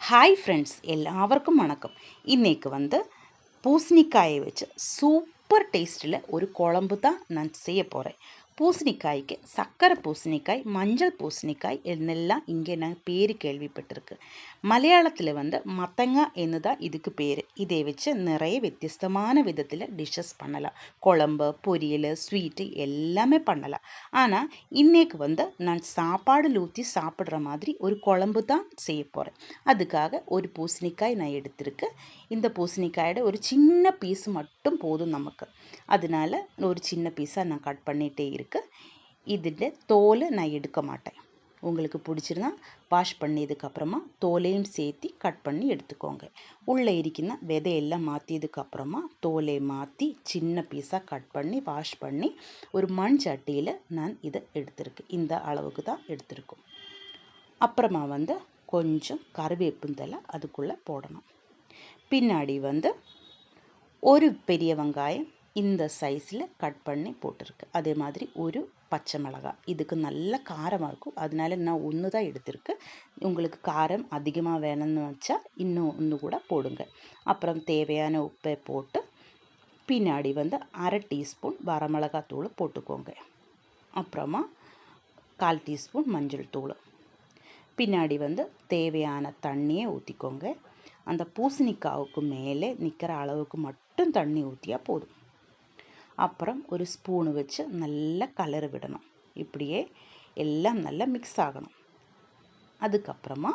Hi friends, எல்லாருக்கும் வணக்கம். இன்றைக்கு பூசணிக்காயை வச்சு சூப்பர் டேஸ்ட்டில் ஒரு குழம்பு தான் நான் செய்ய போகிறேன். பூசணிக்காய்க்கு சக்கரை பூசணிக்காய், மஞ்சள் பூசணிக்காய் என்னெல்லாம் இங்கே நான் பேர் கேள்விப்பட்டிருக்கு. மலையாளத்தில் மத்தங்காய் என்று தான் இதுக்கு பேர். இதை வச்சு நிறைய வித்தியஸ்தமான விதத்தில் டிஷ்ஷஸ் பண்ணலாம். குழம்பு, பொரியல், ஸ்வீட்டு எல்லாமே பண்ணலாம். ஆனால் இன்றைக்கு நான் சாப்பாடில் ஊற்றி சாப்பிட்ற மாதிரி ஒரு குழம்பு தான் செய்ய போகிறேன். அதுக்காக ஒரு பூசணிக்காய் நான் எடுத்திருக்கேன். இந்த பூசணிக்காயோட ஒரு சின்ன பீஸ் மட்டும் போதும் நமக்கு. அதனால் ஒரு சின்ன பீஸாக நான் கட் பண்ணிகிட்டே இருக்கேன். இதில் தோலை நான் எடுக்க மாட்டேன். உங்களுக்கு பிடிச்சிருந்தா வாஷ் பண்ணியதுக்கப்புறமா தோலையும் சேர்த்து கட் பண்ணி எடுத்துக்கோங்க. உள்ளே இருக்கிற விதையெல்லாம் மாற்றியதுக்கப்புறமா தோலை மாற்றி சின்ன பீஸாக கட் பண்ணி வாஷ் பண்ணி ஒரு மண் சட்டியில் நான் இதை எடுத்திருக்கேன். இந்த அளவுக்கு தான் எடுத்திருக்கோம். அப்புறமா கொஞ்சம் கருவேப்பிந்தலை அதுக்குள்ளே போடணும். பின்னாடி ஒரு பெரிய வெங்காயம் இந்த சைஸில் கட் பண்ணி போட்டிருக்கு. அதே மாதிரி ஒரு பச்சை மிளகாய். இதுக்கு நல்ல காரமாக இருக்கும், அதனால நான் ஒன்று தான் எடுத்திருக்கேன். உங்களுக்கு காரம் அதிகமாக வேணும்னு வச்சா இன்னும் ஒன்று கூட போடுங்க. அப்புறம் தேவையான உப்பை போட்டு பின்னாடி 1/2 டீஸ்பூன் வரமிளகாத்தூள் போட்டுக்கோங்க. அப்புறமா 1/4 டீஸ்பூன் மஞ்சள் தூள். பின்னாடி தேவையான தண்ணியை ஊற்றிக்கோங்க. அந்த பூசணிக்காவுக்கு மேலே நிற்கிற அளவுக்கு மட்டும் தண்ணி ஊற்றியா போதும். அப்புறம் ஒரு ஸ்பூனு வச்சு நல்லா கலரி விடணும். இப்படியே எல்லாம் நல்லா மிக்ஸ் ஆகணும். அதுக்கப்புறமா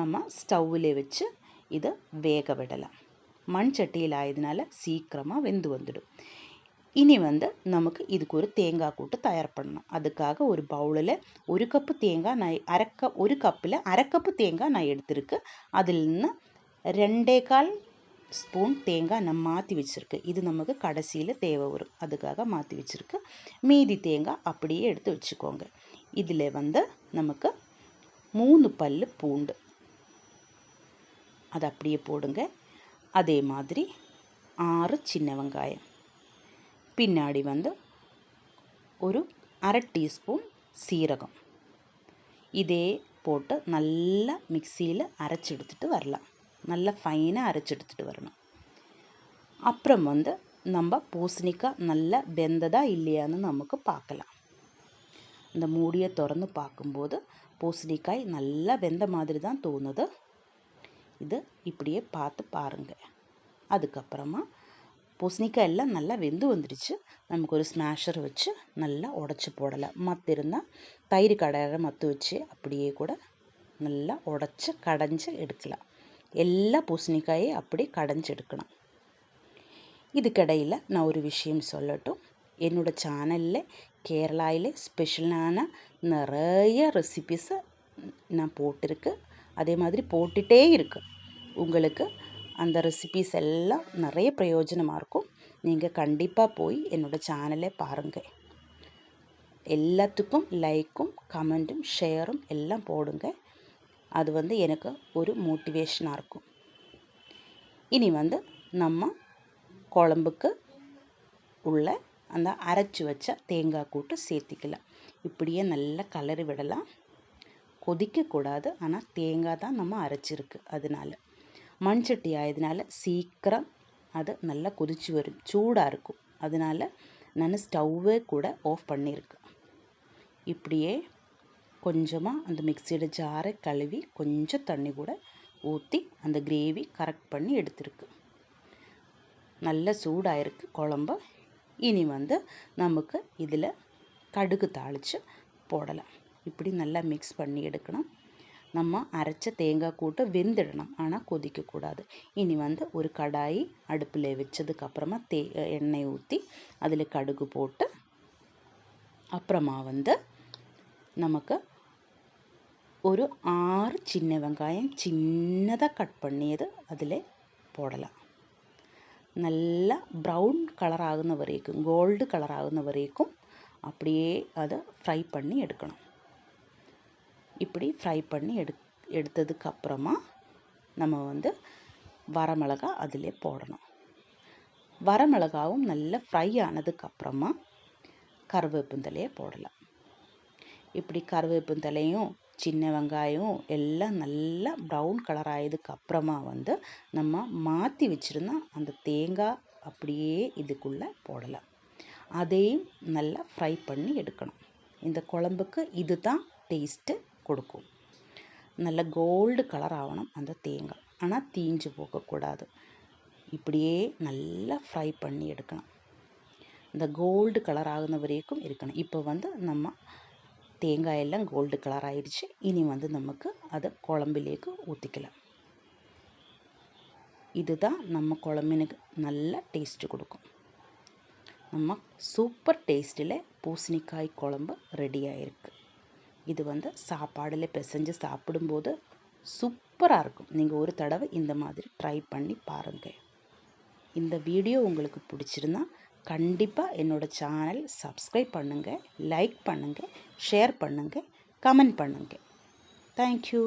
நம்ம ஸ்டவ்வில் வச்சு இதை வேக விடலாம். மண் சட்டியில் ஆயதுனால சீக்கிரமாக வெந்து வந்துடும். இனி நமக்கு இதுக்கு ஒரு தேங்காய் கூட்டு தயார் பண்ணணும். அதுக்காக ஒரு பவுலில் 1 கப்பு தேங்காய் நான் ஒரு கப்பில் 1/2 கப்பு தேங்காய் நான் எடுத்திருக்கு. அதில் 2/4 ஸ்பூன் தேங்காய் நான் மாற்றி வச்சுருக்கு. இது நமக்கு கடைசியில் தேவை வரும், அதுக்காக மாற்றி வச்சுருக்கு. மீதி தேங்காய் அப்படியே எடுத்து வச்சுக்கோங்க. இதில் நமக்கு 3 பல் பூண்டு அது அப்படியே போடுங்க. அதே மாதிரி 6 சின்ன வெங்காயம். பின்னாடி ஒரு 1/2 டீஸ்பூன் சீரகம். இதே போட்டு நல்லா மிக்சியில் அரைச்சி எடுத்துகிட்டு வரலாம். நல்லா ஃபைனாக அரைச்சி எடுத்துகிட்டு வரணும். அப்புறம் நம்ம பூசணிக்காய் நல்லா வெந்ததா இல்லையான்னு நமக்கு பார்க்கலாம். இந்த மூடியை திறந்து பார்க்கும்போது பூசணிக்காய் நல்லா வெந்த மாதிரி தான் தோணுது. இது இப்படியே பார்த்து பாருங்கள். அதுக்கப்புறமா பூசணிக்காய் எல்லாம் நல்லா வெந்து வந்துடுச்சு. நமக்கு ஒரு ஸ்மாஷர் வச்சு நல்லா உடச்சி போடலாம். மற்ற இருந்தால் தயிர் கடையிற மற்ற வச்சு அப்படியே கூட நல்லா உடச்சி கடைஞ்சி எடுக்கலாம். எல்லா பூசணிக்காயும் அப்படி கடைஞ்சி எடுக்கணும். இதுக்கிடையில் நான் ஒரு விஷயம் சொல்லட்டும். என்னோடய சேனலில் கேரளாவில் ஸ்பெஷலான நிறைய ரெசிபீஸை நான் போட்டிருக்கு. அதே மாதிரி போட்டுகிட்டே இருக்கு. உங்களுக்கு அந்த ரெசிபீஸ் எல்லாம் நிறைய பிரயோஜனமாக இருக்கும். நீங்கள் கண்டிப்பாக போய் என்னோடய சேனலை பாருங்கள். எல்லாத்துக்கும் லைக்கும் கமெண்ட்டும் ஷேரும் எல்லாம் போடுங்க. அது எனக்கு ஒரு மோட்டிவேஷனாக இருக்கும். இனி நம்ம குழம்புக்கு உள்ள அந்த அரைச்சி வச்ச தேங்காய் கூட்டு சேர்த்திக்கலாம். இப்படியே நல்லா கலரி விடலாம். கொதிக்கக்கூடாது, ஆனால் தேங்காய் தான் நம்ம அரைச்சிருக்கு. அதனால் மண் சட்டி ஆயதுனால சீக்கிரம் அது நல்லா கொதிச்சு வரும், சூடாக இருக்கும். அதனால் நான் ஸ்டவ்வே கூட ஆஃப் பண்ணியிருக்கேன். இப்படியே கொஞ்சமாக அந்த மிக்சியோட ஜாரை கழுவி கொஞ்சம் தண்ணி கூட ஊற்றி அந்த கிரேவி கரெக்ட் பண்ணி எடுத்துருக்கு. நல்ல சூடாயிருக்கு குழம்பு. இனி நமக்கு இதில் கடுகு தாளித்து போடலாம். இப்படி நல்லா மிக்ஸ் பண்ணி எடுக்கணும். நம்ம அரைச்ச தேங்காய் கூட்டு வெந்துடணும், ஆனால் கொதிக்கக்கூடாது. இனி ஒரு கடாயி அடுப்பில் வச்சதுக்கப்புறமா எண்ணெய் ஊற்றி அதில் கடுகு போட்டு அப்புறமா நமக்கு ஒரு 6 சின்ன வெங்காயம் சின்னதாக கட் பண்ணியது அதில் போடலாம். நல்லா ப்ரௌன் கலர் ஆகுன வரைக்கும், கோல்டு கலர் ஆகுன வரைக்கும் அப்படியே அதை ஃப்ரை பண்ணி எடுக்கணும். இப்படி ஃப்ரை பண்ணி எடுத்ததுக்கப்புறமா நம்ம வரமிளகா அதிலே போடணும். வரமிளகாவும் நல்லா ஃப்ரை ஆனதுக்கப்புறமா கருவேப்பிந்தலையை போடலாம். இப்படி கருவேப்பிந்தலையும் சின்ன வெங்காயம் எல்லாம் நல்லா ப்ரௌன் கலர் ஆயதுக்கு அப்புறமா வந்து நம்ம மாற்றி வச்சுருந்தா அந்த தேங்காய் அப்படியே இதுக்குள்ளே போடலாம். அதையும் நல்லா ஃப்ரை பண்ணி எடுக்கணும். இந்த குழம்புக்கு இது தான் டேஸ்ட்டு கொடுக்கும். நல்ல கோல்டு கலர் ஆகணும் அந்த தேங்காய், ஆனால் தீஞ்சு போகக்கூடாது. இப்படியே நல்லா ஃப்ரை பண்ணி எடுக்கணும். இந்த கோல்டு கலர் ஆகுன வரைக்கும் இருக்கணும். இப்போ வந்து நம்ம தேங்காயெல்லாம் கோல்டு கலர் ஆயிடுச்சு. இனி வந்து நமக்கு அதை குழம்பிலேக்கு ஊற்றிக்கலாம். இதுதான் நம்ம குழம்பினுக்கு நல்ல டேஸ்ட்டு கொடுக்கும். நம்ம சூப்பர் டேஸ்ட்டில் பூசணிக்காய் குழம்பு ரெடி ஆகிருக்கு. இது வந்து சாப்பாடில் பிசைஞ்சு சாப்பிடும்போது சூப்பராக இருக்கும். நீங்கள் ஒரு தடவை இந்த மாதிரி ட்ரை பண்ணி பாருங்கள். இந்த வீடியோ உங்களுக்கு பிடிச்சிருந்தா கண்டிப்பாக என்னோடய சேனல் சப்ஸ்கிரைப் பண்ணுங்கள், லைக் பண்ணுங்கள், ஷேர் பண்ணுங்கள், கமெண்ட் பண்ணுங்கள். தேங்க்யூ.